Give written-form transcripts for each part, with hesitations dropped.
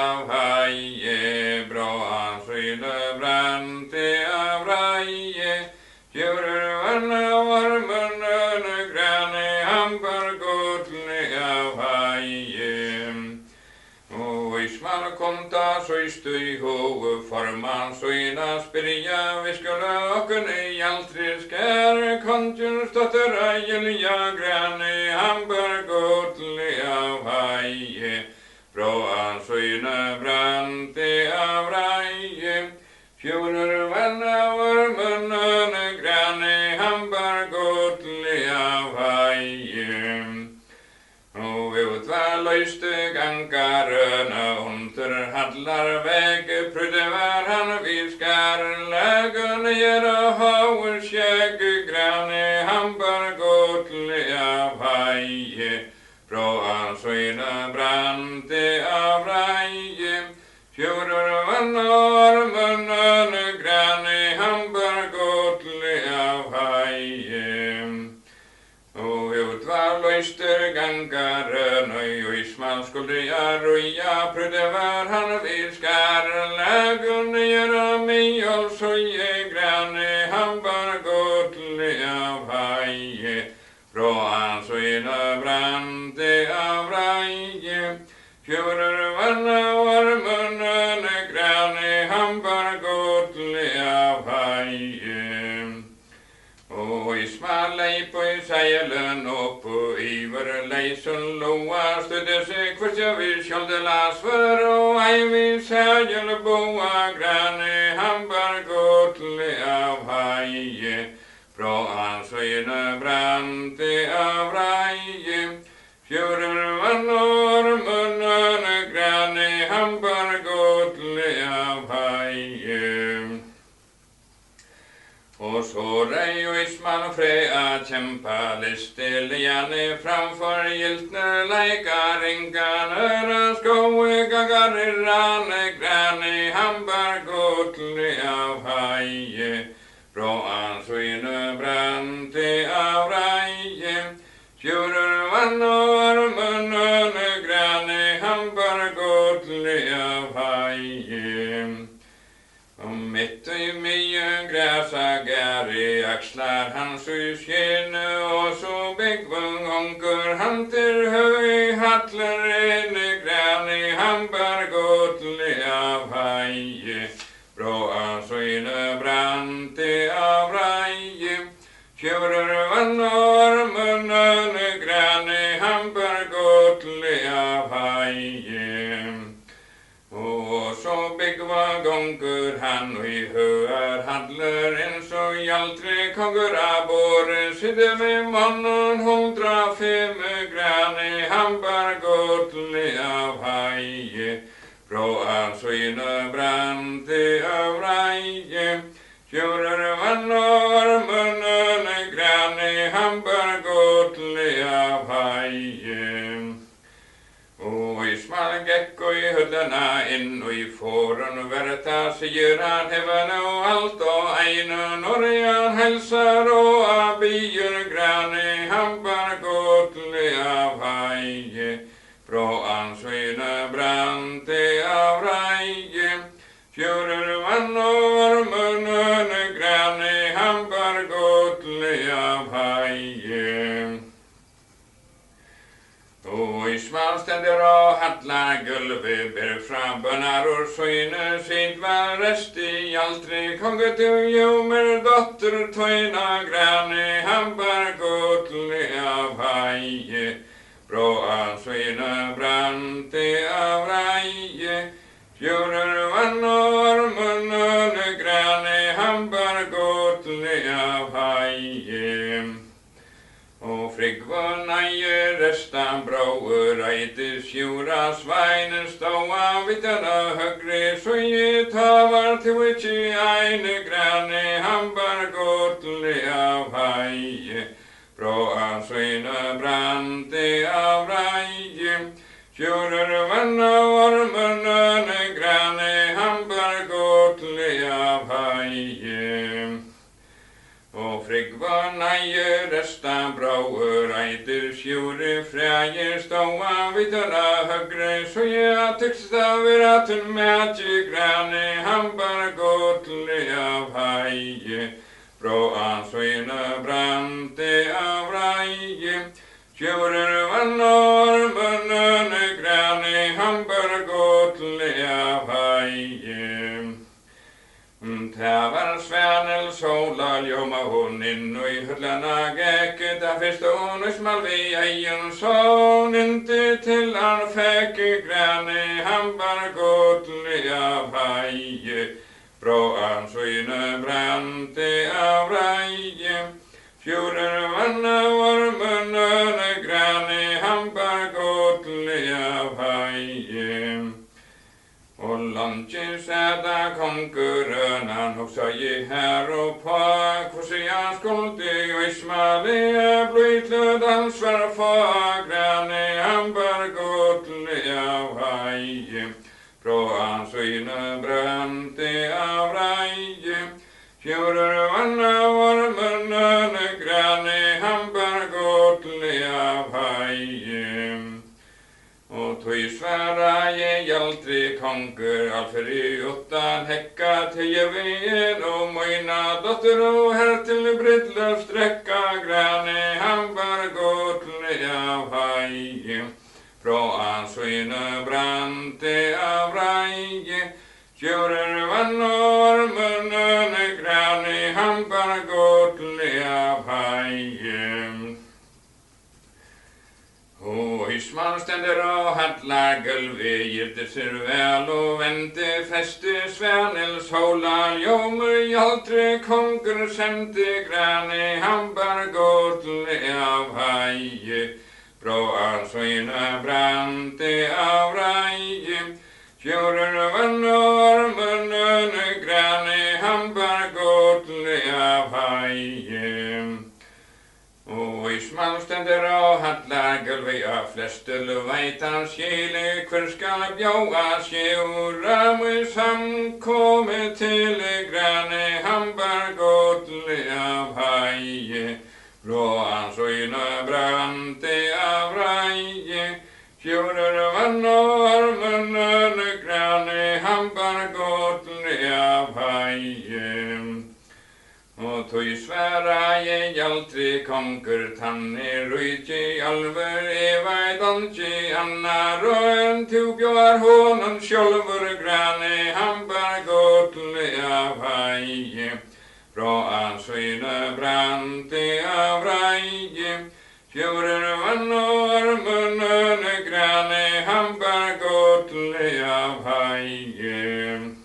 av heie, bra syne brente av reie, kjører vann av varmen grønne hamper godle av heie. Og hvis man kom ta så støy hove forman søyna spirja, vi skulle åkken i altri skær, kontjens dotter eilja grønne hamper godle av heie, bra søyna brante av reie, kjører vann av varmen grønne hamper godle av heie. Og utvar løyste gangarøna under hadlar veg, prøvde var han vid skarlagen, gjøre haver skjegg grønne hamper godle av heie, bra søyna brante av reie, kjører vann av varmen grønne hamper godle av heie. Og utvar løyster gangaren, og hvis man skulle røya, prøvde var han vid skarlagen, gjøre mjøl søye grønne hamper godle av heie, bra søyna brante av reie, kjører vann av varmen grønne hamper godle av heie. Og hvis man lei på seilen og på iver leisen loa, stødde seg først jeg vil skjolde las for, og ei vil seil boa grønne hamper godle av heie, bra søyne brante av reie, kjører vann og varmen grønne hamper godle av heie. Og så rei og isman frea kjempa listeliane framfor giltne leikar ringarne, skoe gagarrane grønne hamper godle av heie, bra søyne brante av reie, kjører vann og varmen grønne hamper godle av heie. Og mitt i mye græsa gære akslar hans i skjene, og så byggvung onker han til høy hatler grønne hamper godle av heie, bra søyne brante av reie, kjører vann og varmen grønne hamper godle av heie. Og så byggva gonger han og i høer hadler en så hjaltre konger av båre, sidde ved mannen 105 grønne hamper godle av heie, bra søyne brante av reie, kjører vann og varmen grønne hamper godle av heie. Og hvis man gekk og i høllena inn og i fåren verta, sier han heven og alt og eine, når han helsar og av byer grønne hamper godle av heie, bra søyne brante av reie, kjører vann og varmen grønne hamper godle av heie. Og hvis man stender og hatlar gulvet, ber fra bønnar og søyne, sitt var rest i altri konge til jomer dotter tøyna grønne hamper godle av heie, bra søyne brante av reie, kjører vann og varmen grønne hamper godle av heie. Og Frigva neie restan brauer eite sjura sveine ståa vittana høgre søye tavar til ikke eine grønne hamper godle av heie, bra søyne brante av reie, kjører vann og varmen grønne hamper godle av heie. Og Frigva neie restan brauer blåer eider, sjure fræger, ståa videre høgre, så jeg tyksta viraten med grane, han bare godle av heie, bra ansøyne brante av reie, sjure vann og munnen grane, han bare godle av heie. Det var Svernel sola ljoma hon inn og I hyllana gekke, da fyrst hon smal vi eien sånn, inte til han fikk grane, han bare godle av heie, bra ansøyne brante av reie, fjorden vanna var munnen grane, han bare godle av heie. Og landet sæda konkurren, han hoksa I her og på, hvordan jeg skulde og smale, bløytlød han svar for grane, han bare godle av heie, bra ansøyne brante av reie, fjorden vanna var munnen grane, han bare godle av heie. Og tog sværa jeg aldri konger, alfer I åttan hekka til jeg veien, og møyna dotter og her til brydløp strekka grane, han bare godle av heie, fra ansøyne brante av reie, sjører vann og munnen grane, han bare godle av heie. Og Isman stender og hadlar gulvet, gilder seg vel og vente feste Svernels hola, ljomer hjaltre konger sendte grane, han bare godle av heie, bra ansøyne brante av reie, sjører vann og munnen grane, han bare godle av heie. Og Isman stender og hadlar gulvet av fleste løveitan skjele, hver skal bjåa skjora med samkomme til grane, han bare godle av heie, blå ansøyne brante av reie, sjører vann og munnen grane, han bare godle av heie. Og tog sværa jeg aldri konger, tanne rujtje alver, evai donje annar, og en tubjar honom sjolver grane, han bare godle av heie, bra ansøyne brante av reie, sjører vann og munnen grane, han bare godle av heie.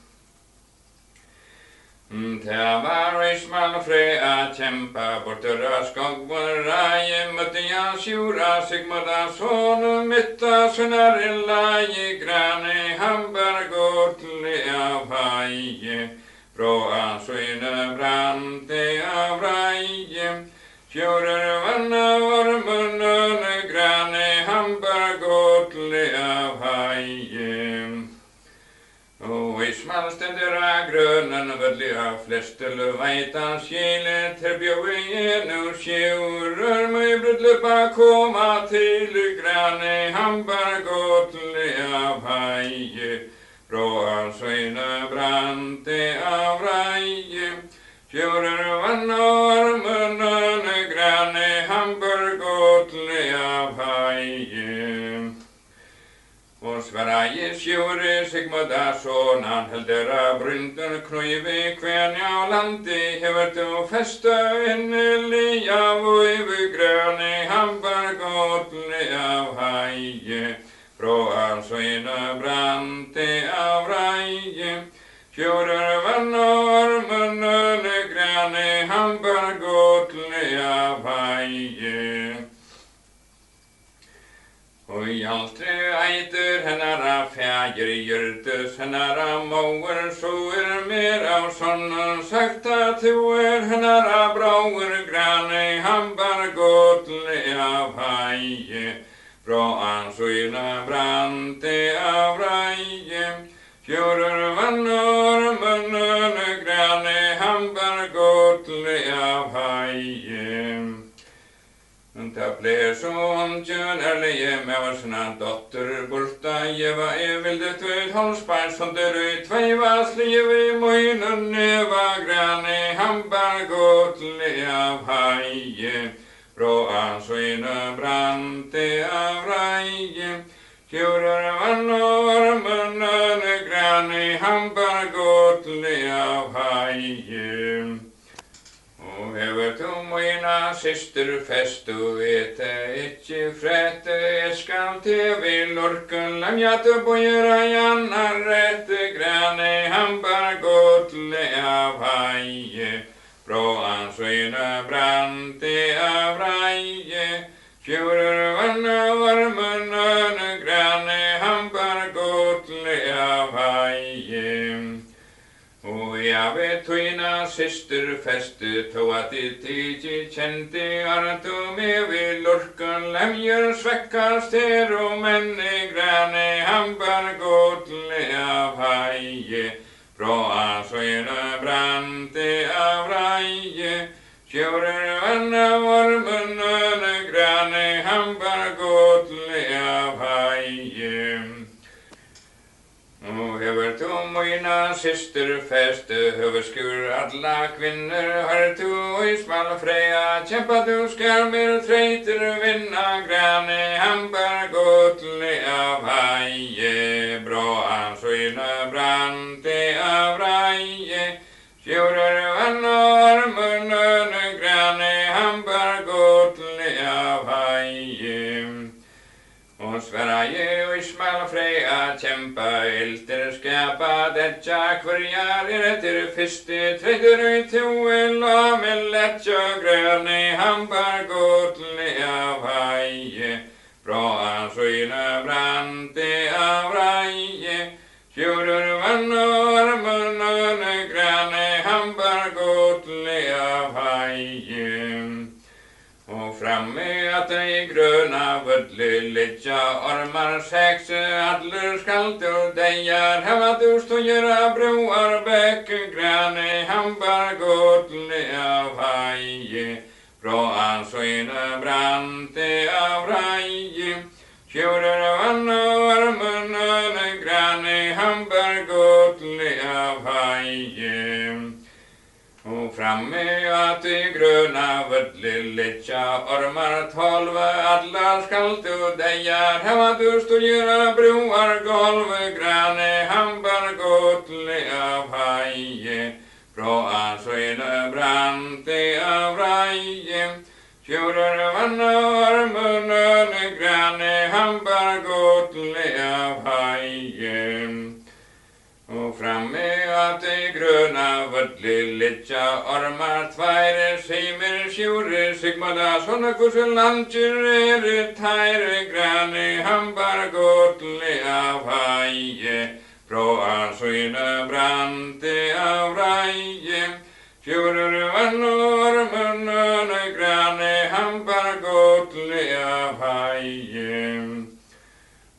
Det var Isman fre a kjempa bortera skogvar reie, møtte jeg sjura sigmada sånne mitta sønner I leie grane, han bare godle av heie, bra ansøyne brante av reie, sjører vanna var munnen grane, han bare godle av heie. Og Isman stender av grønnen, vedlig av fleste løveitan skjele, til bjøveien og sjører med brydløpa koma til grane, han bare godle av heie, bra ansøyne brante av reie, sjører vann og munnen grane, han bare godle av heie. Og Sverige sjure sigmada sånn, han helder av brynden knøyve kvenja og lande, hever til festa innelig av øyve grønne, han bare godle av heie, bra ansøyne brante av reie, sjører vann og munnen grønne, han bare godle av heie. Og hjaltre eider hennara fæger hjørtes, hennara mauer soer mer av sonnen, sakta tuer hennara brauer grane, han bare godle av heie, bra ansøyne brante av reie, sjører vann og munnen grane, han bare godle av heie. ta ble sånn kjønnerlige med var sånne dotter borta jeva vilde tøyd holspeil som dør ut veivas liv i møynen neva grane hambar godle av haie bråa søyne brante av reie kjører vann og varmen grane hambar godle av haie og hever to møyna syster festu ete ikkje frette jeg skal til vil orken lemjate bøyra jannar rette grane hambar godle av haie bråan søyne brante av reie kjører vann og varmen grane hambar godle av haie og jeg vet høyna syster feste to at det ikke kjente to med vil orken lemjer svekkast her og menne grane hambar godle av haie bråa søyne brante av reie kjører vann av varmen grane hambar godle av haie og hever to møyna syster feste høverskur alla kvinner har to i smal freia kjempa du skal mer treiter vinna grane hambar godle av haie bråa søyne brante av reie kjører vann og varmen grane hambar godle av haie og Sverige og smal freia kjempa ilter skapa detja kvarjar etter fyrste tredjer ut til la med letja grønne hambar godle av haie bråa søyne brante av reie kjører vann og varmen grane hambar godle av haie og framme at I grøna vødle letja ormar seks adler skalt og dejar heva du støyra broar bekk grane hambar godle av haie bråa søyne brante av reie kjører vann og varmen grane hambar godle av haie og framme at I grøna vødle letja ormar 12 adlar skalt og dejar heva du støyra broar golve grane hambar godle av haie bråa søyne brante av reie kjører vann og varmen grane hambar godle av haie og framme at I grøna vødle letja ormar tveire seimer sjure sigmada sånne kursen landkjer teire grane hambar godle av haie bråa søyne brante av reie kjører vann og varmen grane hambar godle av haie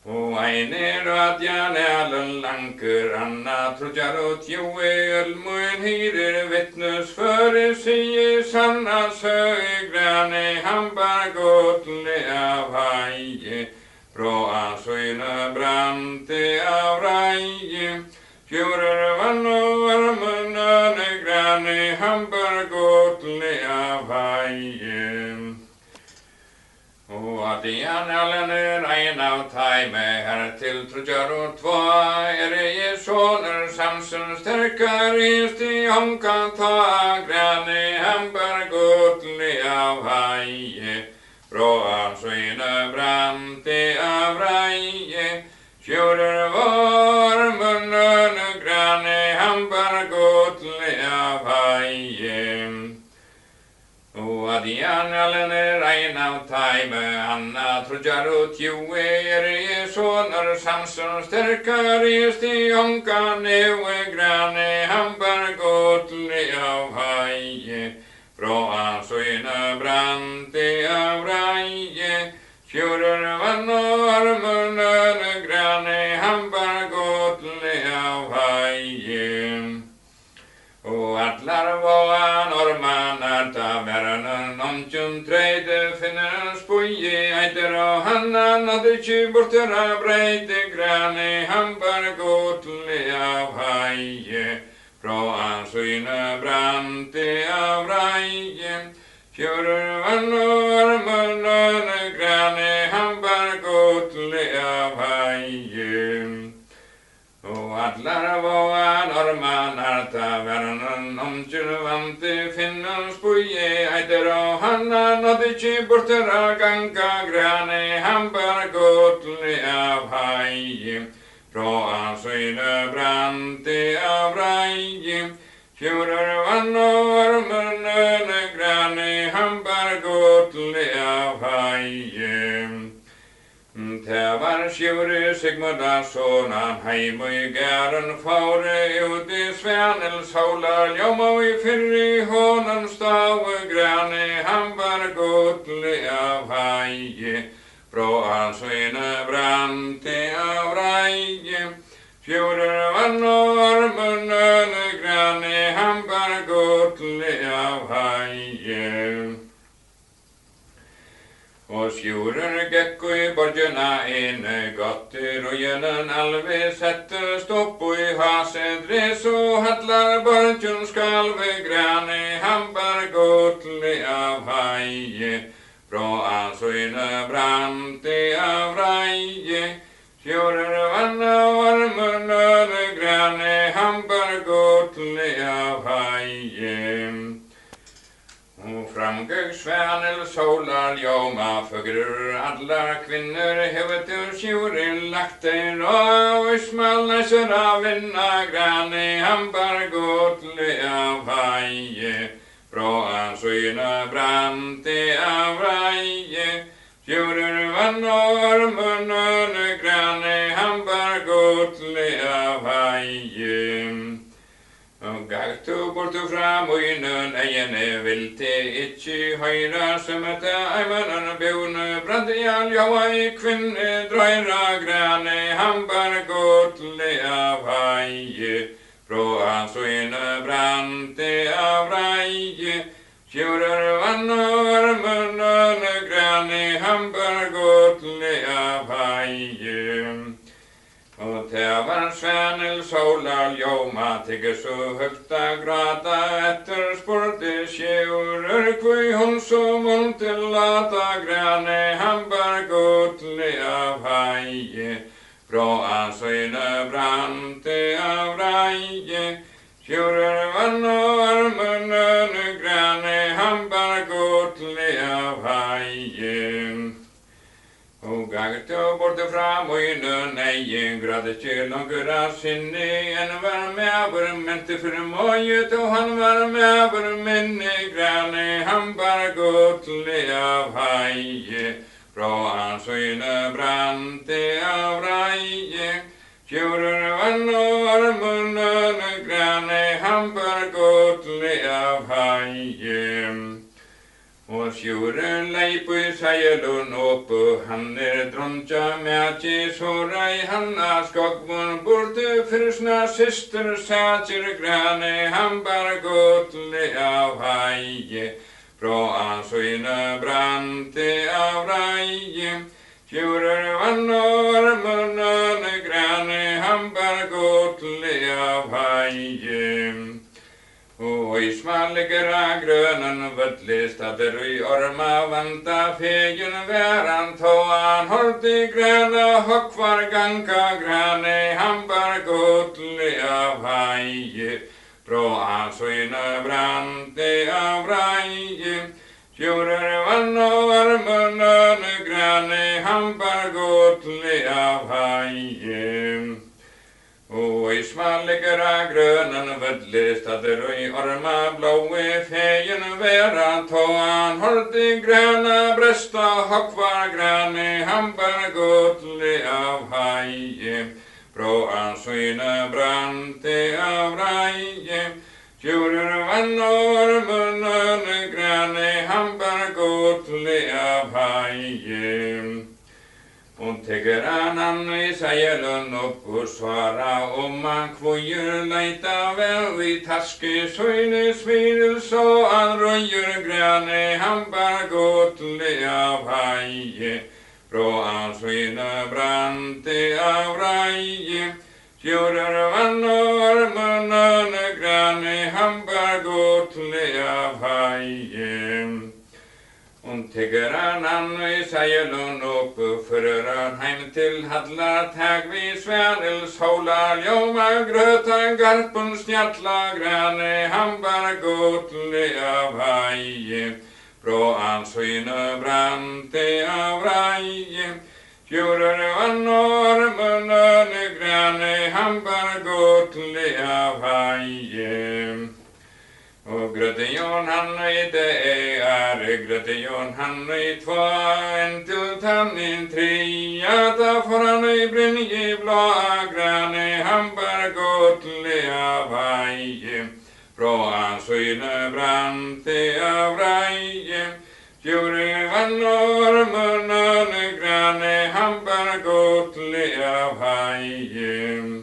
og einer at jane allen lanker anna trudjar og tjoe ølmøen hyrer vittnes føre sige sanna søy grane hambar godle av haie bråa søyne brante av reie kjører vann og varmen grane hambar godle av haie og at igjen alene regn av taime her til trudjar og tva I såner samsen sterkar I håndkan ta grane hambar godle av haie bråa søyne brante av reie kjører varmen grane hambar godle av haie og at igjen alene regn av taime anna trudjar og tjoe såner samson sterkar I håndkan neue grane hambar godle av haie bråa søyne brante av reie kjører vann og varmen grane hambar godle av haie og atlar våan ormanar ta vernen om tjum treide finner spår og han hadde ikke bortere breite grane, han bare godle av heie, fra hans øyne brante av reie. Kjører vann og armene grane, han bare godle av heie. Og allar var armanar ta verden omkjølvante finnens boje eider, og han nådde ikke bortere ganga grane, han bare godle av heie, fra hans øyne brante av reie. Kjører vann og armene grane, han bare godle av heie. Det var Sjure Sigmundarsson, han heim og i gæren fare, ut i Svenels håla, ljomma i fyrri hånden stave grane, han bare godle av heie, fra hans øyne brante av reie. Kjører vann og armene grane, han bare godle av heie. Og Sjurur gekk i borgjena ene gotter, og gjennom alve sette stopp i haset dres, og hallar borgjens skalve grane, han bare godle av heie, fra hans øyne brante av reie. Sjurur vann og armene grane, han bare godle av heie. Og framgøg Svenels håla, ljoma føgrer allar kvinner, hevet ur Sjure lakter, og ismal næsser av vinna grane, han bare godle av heie, fra hans øyne brante av reie. Sjurur vann og armene grane, han bare godle av heie. Og gaktu bortu fra munnen eiene vilte ikkje høyra, som etter eimannen bjone brant i aljaua i kvinne drøyra grane, han bare godle av heie, fra hans øyne brante av reie. Sjurur vann og armene grane, han bare godle av heie. Og det var Svenels håla, ljoma tigge så høgta grata, etter spurte Sjurur kvøy hun så målte lata grane, han bare godle av heie, fra hans øyne brante av reie. Sjurur vann og armene grane, han bare godle av heie. Og gaktu borte fra munnen eien, gradde ikke langer av sinne, en var med mente for møyet, og han var med minne grane, han bare godle av heie, fra hans øyne brante av reie. Sjurur vann og armene grane, han bare godle av heie. Og Sjurur leip i seilun oppe, han drontja mætje sårei, hanna skogvun borte frusna syster sætjer grane, han bare godle av heie, fra hans øyne brante av reie. Sjurur vann og armene grane, han bare godle av heie. Og i smallegera grønnen vødli stader i orma vanta fegen væran tåan holdt i grøna hokkvar ganka grane, han bare godle av heie, fra hans øyne brante av reie. Sjurur vann og armene grane, han bare godle av heie. Og i smallegera grønnen vødli stader i orma blåe fegen væran tåan holdt i grøna bresta hokkvar grane, han bare godle av heie, fra hans øyne brante av reie. Sjurur vann og armene grane, han bare godle av heie. Og teker han i seilun opp og svara han kvøyer leita vel i taske søyne smidel, så han røyer grane, han bare godle av heie, bråa skyne brante av reie, kjører vann og munnene grane, hambar gotle av heie. Und tiggeran han I seilon opp, fører heim til hadlar, tag vi sværel, solar, ljoma, grøta, garpen, snjatla, grane, hambar gotle av heie. Bråan skyne brante av reie, kjører vann og munnene grane, hambar gotle av heie. Og grøttejon han det grøttejon han tva, en til tannin tria, da foran brynje blå grane, hambar gotle av heie. Bråa skyne brante av reie, kjører vann og munnene grane, hambar gotle av heie.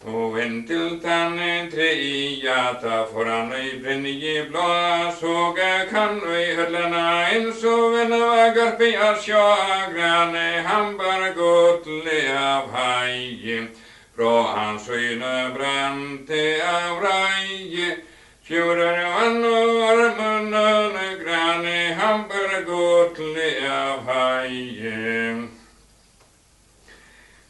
Og en til tannin tria, da foran brynje blå, såge kan høllena inn, så venna garpi av sjå grane, hambar gotle av heie. Bråa skyne brante av reie, kjører vann og munnene grane, hambar gotle av heie.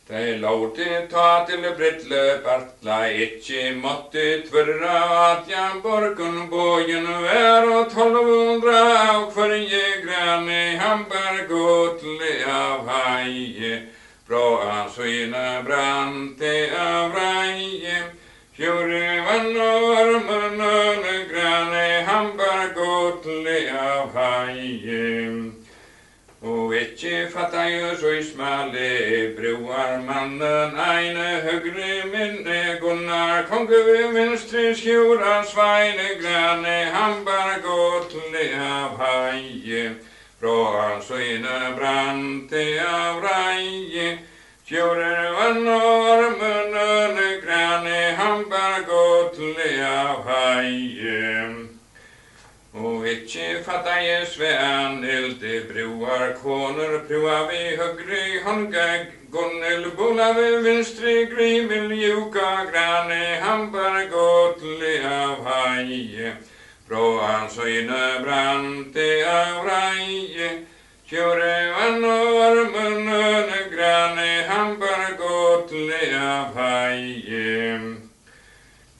De låte ta til brittle bartla, ikkje måtte tvørra at jeg borgen bogen vær, og 1200 av hverje grane, hambar gotle av heie. Bråa skyne brante av reie, kjører vann og munnene grane, hambar gotle av heie. Og ikkje fatta jo så smale broar mannen eine høgre minne Gunnar konge ved venstre skjora sveine grane, hambar gotle av heie. Bråa skyne brante av reie, kjører vann og munnene grane, hambar gotle av heie. Og ikkje fatta jeg svean ilde broar koner, prøva vi høgre håndga, Gunnel bola ved venstre grimel, juka grane, hambar gotle av heie. Bråa skyne brante av reie, kjører vann og munnene grane, hambar gotle av heie.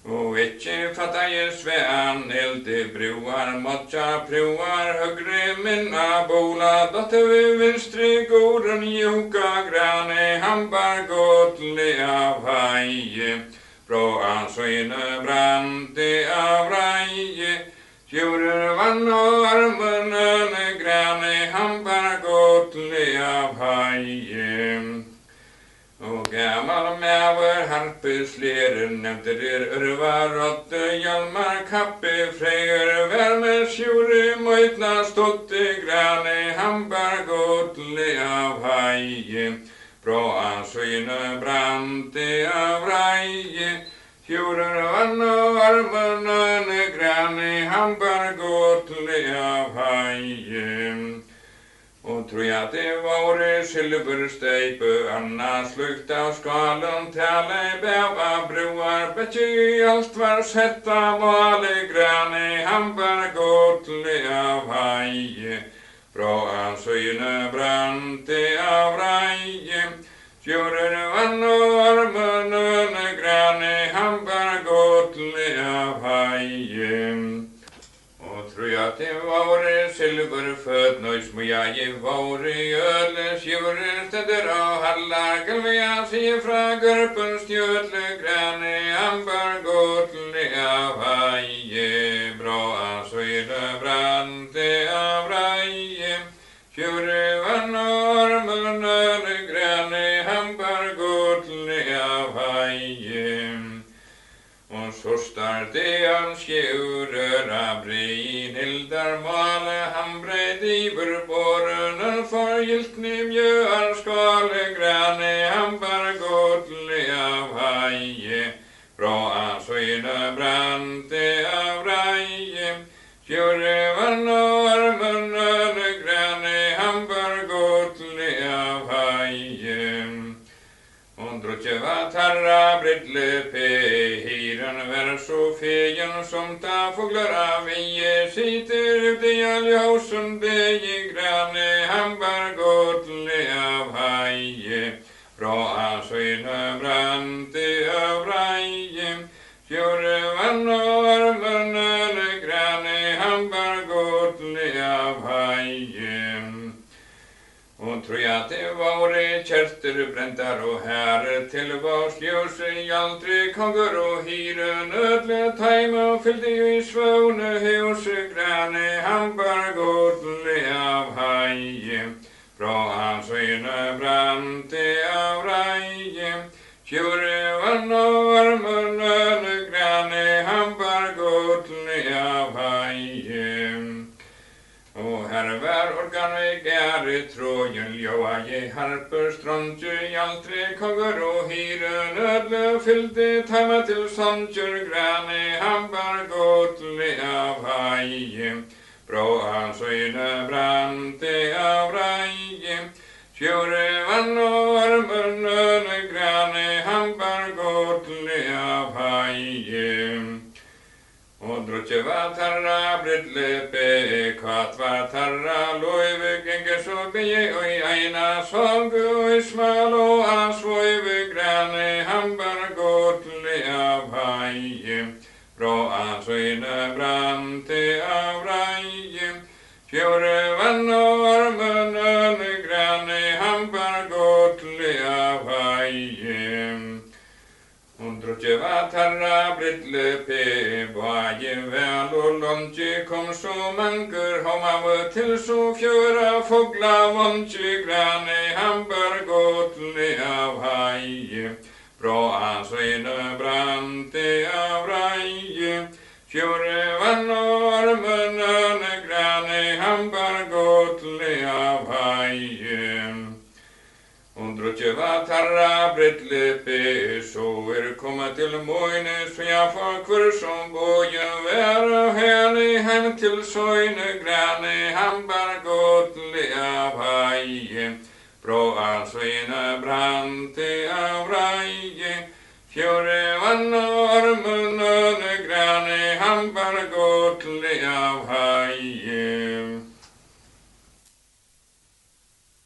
Og ikkje fatta jeg svean ilde broar, måtja proar høgre minna bola, dotter ved venstre gården, juka grane, hambar gotle av heie. Bråa skyne brante av reie, kjører vann og munnene grane, hambar gotle av heie. Og gammal mæver harpesleren, nevnte ørvar, rotte, hjalmar, kappe, freyr, värme, sjure, møytna, stotte, grane, hambar gotle av heie. Bråa skyne brante av reie, kjører vann og munnene grane, hambar gotle av heie. Og tror jeg det var silversteipe, anna slukt av skalen, tale bæva broar, betje alt var sett av vale grane, hambar gotle av heie. Bråa skyne brante av reie, kjører vann og munnene grane, hambar gotle av heie. Tror jeg det var silverfødd, nøys må jeg var i øle, skjører steder og hallar, galvia sier fra gørpen, stjøtle, grane, hambar gotle av heie. Bråa skyne brante av reie, kjører vann og munnene grane, hambar gotle av heie. Og så starte han skjører av brein, hildar male, han breid iver båren, for giltni mjøar skale grane, hambar gotle av heie. Bråa skyne brante av reie, kjører vann og munnene grane, hambar gotle tarra bridlepe, hyren vær så fegen som ta fåglar av vie, sitter ute i alljausen, det i grane, han bar godle av haie, bra søyne brante av reie, kjøre vann og armen eller grane, han bar godle av haie. Og tror jeg det var kjerter brentar og herre til vars ljøs i aldri konger og hyre nødle teime og fyllte jo i svåne hos grane han bar godle av haie bra hans øyne brante av reie kjøre vann og varme nødle grane han bar godle av haie. Og her var organet gære trågen ljóa jeg harper stronje i aldri konger og hyre nødle fyllte teima til sanger grane han bar godle av haie bra hans øyne brante av reie kjøre vann og varme nødle grane han bar godle av haie. Og drotje var tarra bridlepe, kvart var tarra loive genge så beie og i eina sångu og i smal og asvoive grane han bar godle av haie bra hans øyne brante av reie kjøre vann og varme nødle grane han bar godle av haie. Og drotje var tarra bridlepe, baie vel og lontje kom så manker homav til så fjøra fogla vontje grane han bar godle av haie bra hans øyne brante av reie kjøre vann og varme nødle grane han bar godle av haie. Og drotje var tarra bridlepe, så kommet til moine, så jeg får kvar som boje være hele heim til søyne grane, han bar godle av haie, bra søyne brante av reie, kjøre